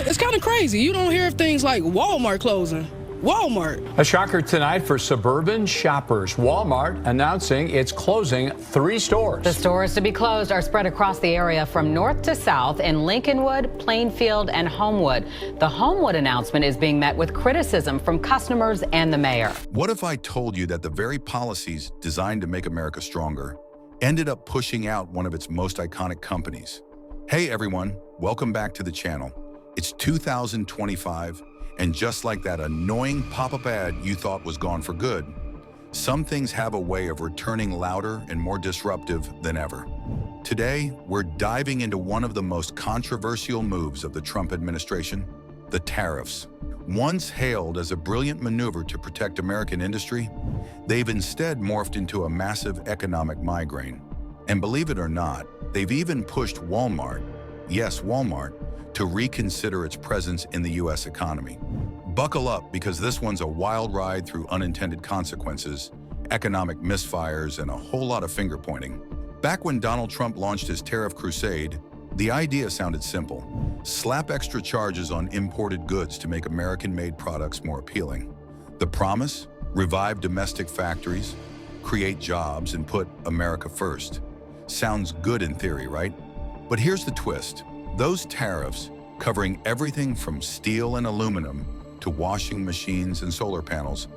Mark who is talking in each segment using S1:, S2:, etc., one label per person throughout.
S1: kind of crazy. You don't hear of things like Walmart closing. Walmart.
S2: A shocker tonight for suburban shoppers. Walmart announcing it's closing 3 stores.
S3: The stores to be closed are spread across the area from north to south in Lincolnwood, Plainfield, and Homewood. The Homewood announcement is being met with criticism from customers and the mayor.
S4: What if I told you that the very policies designed to make America stronger ended up pushing out one of its most iconic companies? Hey everyone, welcome back to the channel. It's 2025. And just like that annoying pop-up ad you thought was gone for good, some things have a way of returning louder and more disruptive than ever. Today, we're diving into one of the most controversial moves of the Trump administration, the tariffs. Once hailed as a brilliant maneuver to protect American industry, they've instead morphed into a massive economic migraine. And believe it or not, they've even pushed Walmart, yes, Walmart, to reconsider its presence in the U.S. economy. Buckle up, because this one's a wild ride through unintended consequences, economic misfires, and a whole lot of finger-pointing. Back when Donald Trump launched his tariff crusade, the idea sounded simple. Slap extra charges on imported goods to make American-made products more appealing. The promise? Revive domestic factories, create jobs, and put America first. Sounds good in theory, right? But here's the twist. Those tariffs, covering everything from steel and aluminum to washing machines and solar panels,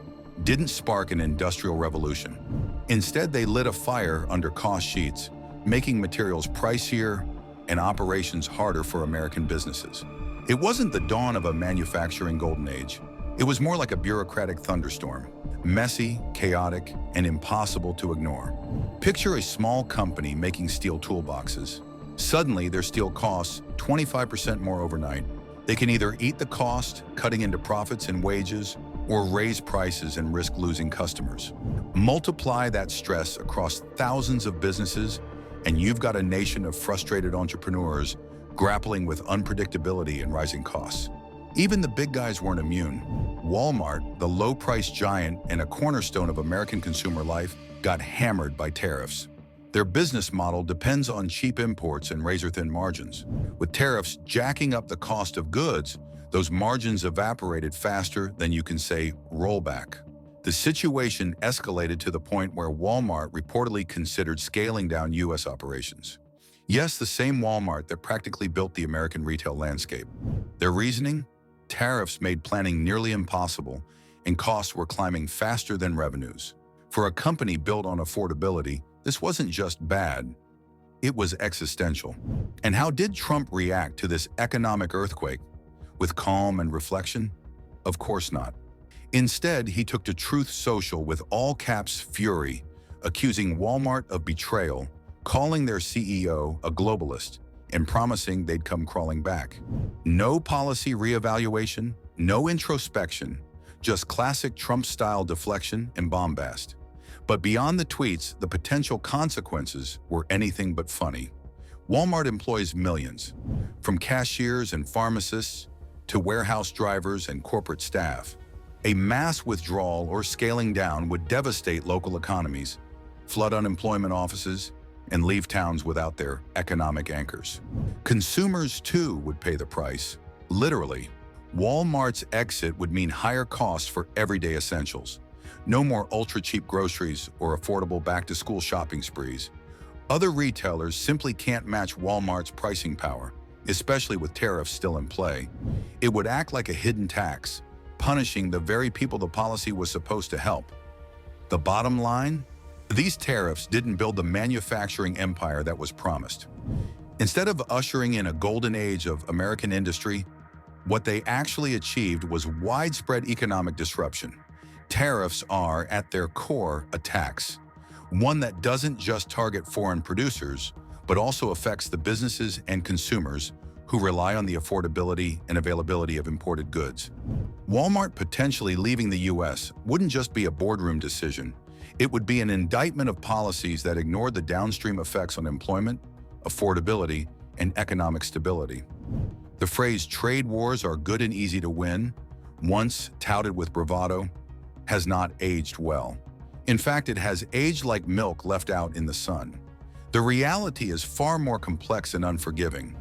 S4: didn't spark an industrial revolution. Instead, they lit a fire under cost sheets, making materials pricier and operations harder for American businesses. It wasn't the dawn of a manufacturing golden age. It was more like a bureaucratic thunderstorm, messy, chaotic, and impossible to ignore. Picture a small company making steel toolboxes. Suddenly, their steel costs 25% more overnight. They can either eat the cost, cutting into profits and wages, or raise prices and risk losing customers. Multiply that stress across thousands of businesses, and you've got a nation of frustrated entrepreneurs grappling with unpredictability and rising costs. Even the big guys weren't immune. Walmart, the low-price giant and a cornerstone of American consumer life, got hammered by tariffs. Their business model depends on cheap imports and razor-thin margins. With tariffs jacking up the cost of goods, those margins evaporated faster than you can say rollback. The situation escalated to the point where Walmart reportedly considered scaling down U.S. operations. Yes, the same Walmart that practically built the American retail landscape. Their reasoning? Tariffs made planning nearly impossible, and costs were climbing faster than revenues. For a company built on affordability, this wasn't just bad, it was existential. And how did Trump react to this economic earthquake? With calm and reflection? Of course not. Instead, he took to Truth Social with all-caps fury, accusing Walmart of betrayal, calling their CEO a globalist, and promising they'd come crawling back. No policy reevaluation, no introspection, just classic Trump-style deflection and bombast. But beyond the tweets, the potential consequences were anything but funny. Walmart employs millions, from cashiers and pharmacists to warehouse drivers and corporate staff. A mass withdrawal or scaling down would devastate local economies, flood unemployment offices, and leave towns without their economic anchors. Consumers, too, would pay the price. Literally, Walmart's exit would mean higher costs for everyday essentials. No more ultra-cheap groceries or affordable back-to-school shopping sprees. Other retailers simply can't match Walmart's pricing power, especially with tariffs still in play. It would act like a hidden tax, punishing the very people the policy was supposed to help. The bottom line? These tariffs didn't build the manufacturing empire that was promised. Instead of ushering in a golden age of American industry, what they actually achieved was widespread economic disruption. Tariffs are, at their core, a tax, one that doesn't just target foreign producers, but also affects the businesses and consumers who rely on the affordability and availability of imported goods. Walmart potentially leaving the U.S. wouldn't just be a boardroom decision. It would be an indictment of policies that ignored the downstream effects on employment, affordability, and economic stability. The phrase "trade wars are good and easy to win," once touted with bravado, has not aged well. In fact, it has aged like milk left out in the sun. The reality is far more complex and unforgiving.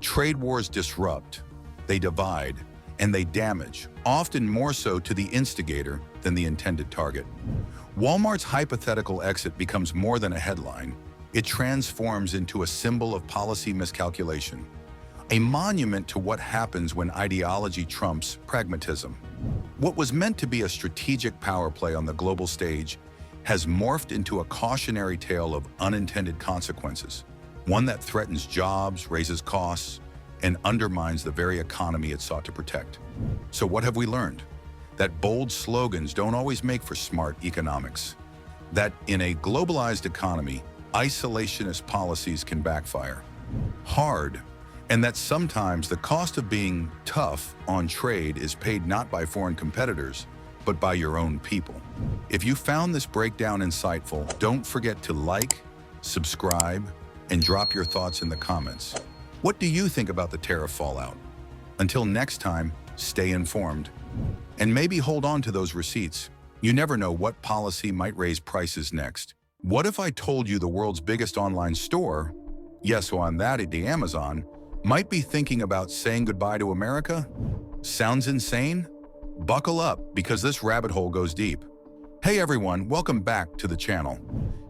S4: Trade wars disrupt, they divide, and they damage, often more so to the instigator than the intended target. Walmart's hypothetical exit becomes more than a headline. It transforms into a symbol of policy miscalculation, a monument to what happens when ideology trumps pragmatism. What was meant to be a strategic power play on the global stage has morphed into a cautionary tale of unintended consequences, one that threatens jobs, raises costs, and undermines the very economy it sought to protect. So what have we learned? That bold slogans don't always make for smart economics. That in a globalized economy, isolationist policies can backfire hard, and that sometimes the cost of being tough on trade is paid not by foreign competitors, but by your own people. If you found this breakdown insightful, don't forget to like, subscribe, and drop your thoughts in the comments. What do you think about the tariff fallout? Until next time, stay informed. And maybe hold on to those receipts. You never know what policy might raise prices next. What if I told you the world's biggest online store, yes, on that, the Amazon, might be thinking about saying goodbye to America? Sounds insane? Buckle up, because this rabbit hole goes deep. Hey everyone, welcome back to the channel.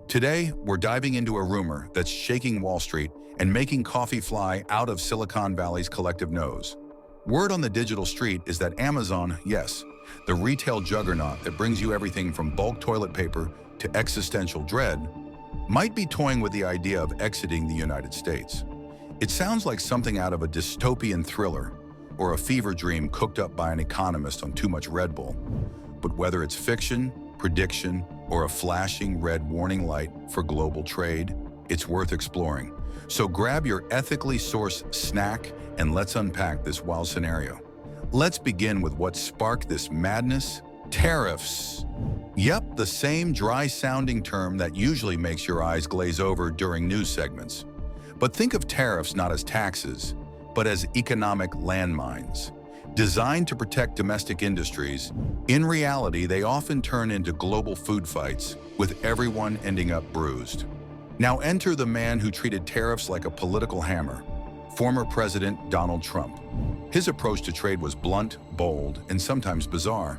S4: Today, we're diving into a rumor that's shaking Wall Street and making coffee fly out of Silicon Valley's collective nose. Word on the digital street is that Amazon, yes, the retail juggernaut that brings you everything from bulk toilet paper to existential dread, might be toying with the idea of exiting the United States. It sounds like something out of a dystopian thriller or a fever dream cooked up by an economist on too much Red Bull. But whether it's fiction, prediction, or a flashing red warning light for global trade, it's worth exploring. So grab your ethically sourced snack and let's unpack this wild scenario. Let's begin with what sparked this madness: tariffs. Yep, the same dry-sounding term that usually makes your eyes glaze over during news segments. But think of tariffs not as taxes, but as economic landmines. Designed to protect domestic industries, in reality, they often turn into global food fights, with everyone ending up bruised. Now enter the man who treated tariffs like a political hammer, former President Donald Trump. His approach to trade was blunt, bold, and sometimes bizarre.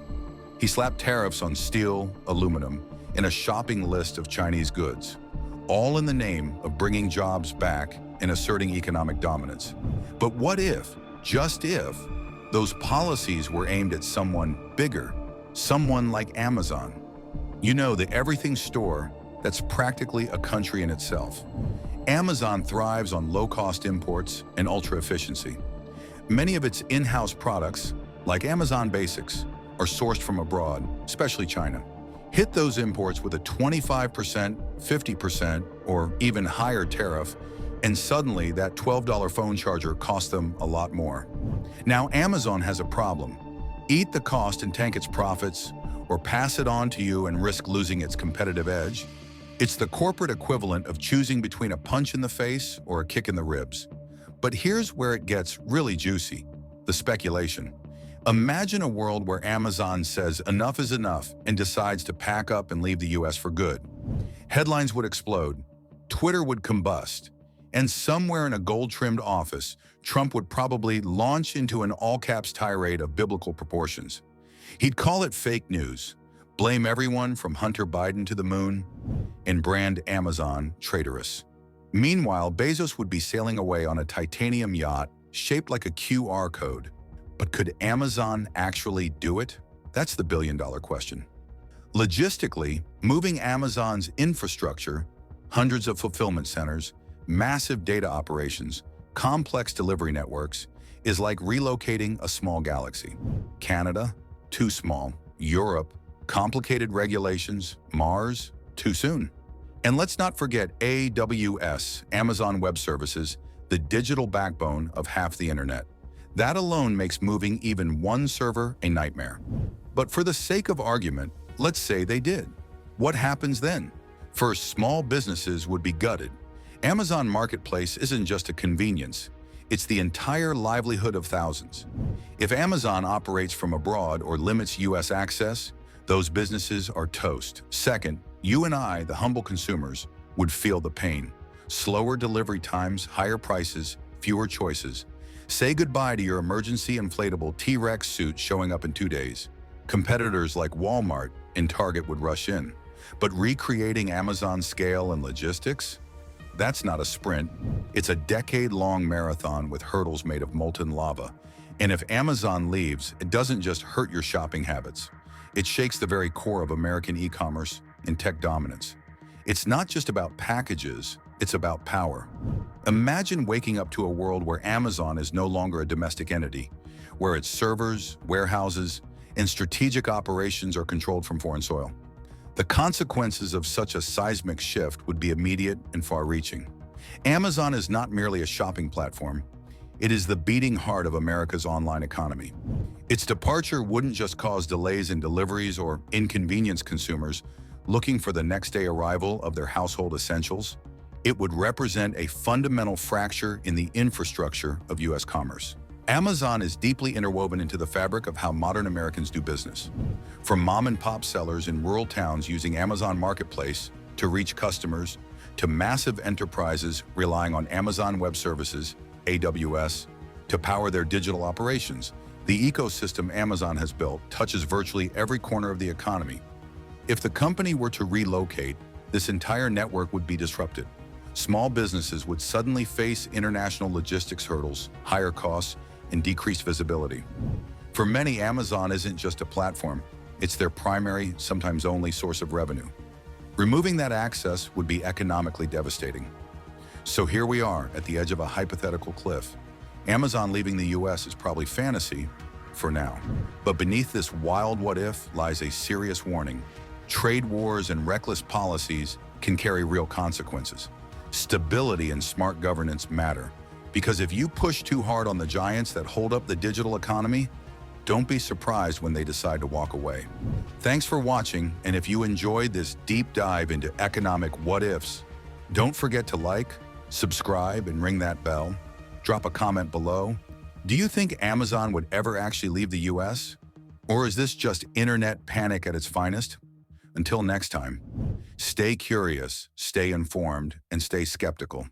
S4: He slapped tariffs on steel, aluminum, and a shopping list of Chinese goods, all in the name of bringing jobs back and asserting economic dominance. But what if, just if, those policies were aimed at someone bigger, someone like Amazon? You know, the everything store that's practically a country in itself. Amazon thrives on low-cost imports and ultra-efficiency. Many of its in-house products, like Amazon Basics, are sourced from abroad, especially China. Hit those imports with a 25%, 50%, or even higher tariff, and suddenly that $12 phone charger costs them a lot more. Now Amazon has a problem. Eat the cost and tank its profits, or pass it on to you and risk losing its competitive edge. It's the corporate equivalent of choosing between a punch in the face or a kick in the ribs. But here's where it gets really juicy: the speculation. Imagine a world where Amazon says enough is enough and decides to pack up and leave the US for good. Headlines would explode, Twitter would combust, and somewhere in a gold-trimmed office, Trump would probably launch into an all-caps tirade of biblical proportions. He'd call it fake news, blame everyone from Hunter Biden to the moon, and brand Amazon traitorous. Meanwhile, Bezos would be sailing away on a titanium yacht shaped like a QR code. But could Amazon actually do it? That's the billion-dollar question. Logistically, moving Amazon's infrastructure, hundreds of fulfillment centers, massive data operations, complex delivery networks, is like relocating a small galaxy. Canada, too small. Europe, complicated regulations. Mars, too soon. And let's not forget AWS, Amazon Web Services, the digital backbone of half the internet. That alone makes moving even one server a nightmare. But for the sake of argument, let's say they did. What happens then? First, small businesses would be gutted. Amazon Marketplace isn't just a convenience, it's the entire livelihood of thousands. If Amazon operates from abroad or limits US access, those businesses are toast. Second, you and I, the humble consumers, would feel the pain. Slower delivery times, higher prices, fewer choices. Say goodbye to your emergency inflatable T-Rex suit showing up in 2 days. Competitors like Walmart and Target would rush in. But recreating Amazon's scale and logistics? That's not a sprint. It's a decade-long marathon with hurdles made of molten lava. And if Amazon leaves, it doesn't just hurt your shopping habits. It shakes the very core of American e-commerce and tech dominance. It's not just about packages, it's about power. Imagine waking up to a world where Amazon is no longer a domestic entity, where its servers, warehouses, and strategic operations are controlled from foreign soil. The consequences of such a seismic shift would be immediate and far-reaching. Amazon is not merely a shopping platform. It is the beating heart of America's online economy. Its departure wouldn't just cause delays in deliveries or inconvenience consumers looking for the next-day arrival of their household essentials. It would represent a fundamental fracture in the infrastructure of U.S. commerce. Amazon is deeply interwoven into the fabric of how modern Americans do business. From mom-and-pop sellers in rural towns using Amazon Marketplace to reach customers, to massive enterprises relying on Amazon Web Services, AWS, to power their digital operations, the ecosystem Amazon has built touches virtually every corner of the economy. If the company were to relocate, this entire network would be disrupted. Small businesses would suddenly face international logistics hurdles, higher costs, and decreased visibility. For many, Amazon isn't just a platform, it's their primary, sometimes only, source of revenue. Removing that access would be economically devastating. So here we are at the edge of a hypothetical cliff. Amazon leaving the US is probably fantasy for now. But beneath this wild what-if lies a serious warning. Trade wars and reckless policies can carry real consequences. Stability and smart governance matter. Because if you push too hard on the giants that hold up the digital economy, don't be surprised when they decide to walk away. Thanks for watching, and if you enjoyed this deep dive into economic what-ifs, don't forget to like, subscribe, and ring that bell. Drop a comment below. Do you think Amazon would ever actually leave the US? Or is this just internet panic at its finest? Until next time, stay curious, stay informed, and stay skeptical.